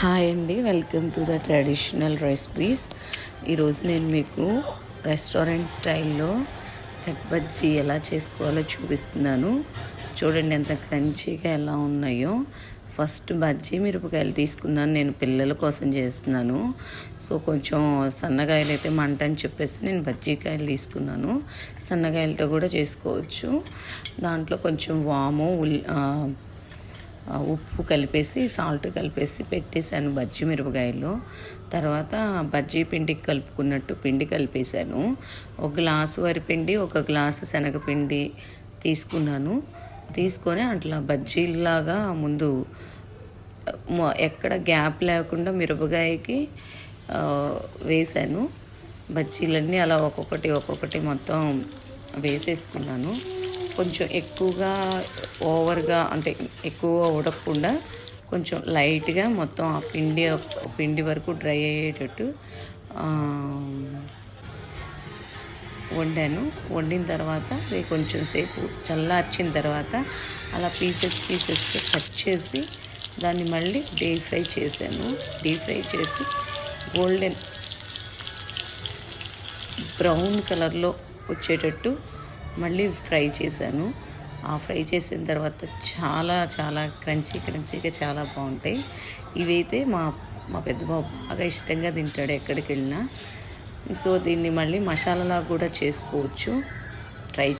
Hi అండి, welcome to the traditional recipes. ఈరోజు నేను మీకు రెస్టారెంట్ స్టైల్లో కట్ బజ్జీ ఎలా చేసుకోవాలో చూపిస్తున్నాను. చూడండి ఎంత క్రంచీగా ఎలా ఉన్నాయో. ఫస్ట్ బజ్జీ మిరపకాయలు తీసుకున్నాను, నేను పిల్లల కోసం చేస్తున్నాను. సో కొంచెం సన్నగాయలు అయితే మంట అని చెప్పేసి నేను బజ్జీకాయలు తీసుకున్నాను. సన్నగాయలతో కూడా చేసుకోవచ్చు. దాంట్లో కొంచెం వాము, ఉప్పు కలిపేసి, సాల్ట్ కలిపేసి పెట్టేశాను బజ్జీ మిరపకాయలు. తర్వాత బజ్జీ పిండికి కలుపుకున్నట్టు పిండి కలిపేశాను. ఒక గ్లాసు వరిపిండి, ఒక గ్లాసు శనగపిండి తీసుకున్నాను. తీసుకొని అట్లా బజ్జీలాగా ముందు ఎక్కడ గ్యాప్ లేకుండా మిరపకాయకి వేశాను. బజ్జీలన్నీ అలా ఒక్కొక్కటి మొత్తం వేసేసుకున్నాను. కొంచెం ఎక్కువగా ఓవర్గా అంటే ఎక్కువ ఉడకకుండా కొంచెం లైట్గా మొత్తం ఆ పిండి వరకు డ్రై అయ్యేటట్టు వండాను. వండిన తర్వాత కొంచెం సేపు చల్లార్చిన తర్వాత అలా పీసెస్గా కట్ చేసి దాన్ని మళ్ళీ డీప్ ఫ్రై చేశాను. డీప్ ఫ్రై చేసి గోల్డెన్ బ్రౌన్ కలర్లో వచ్చేటట్టు మళ్ళీ ఫ్రై చేశాను. ఆ ఫ్రై చేసిన తర్వాత చాలా క్రంచీగా చాలా బాగుంటాయి. ఇవైతే మా పెద్ద బాబు బాగా ఇష్టంగా తింటాడు ఎక్కడికి వెళ్ళినా. సో దీన్ని మళ్ళీ మసాలాలా కూడా చేసుకోవచ్చు. ట్రై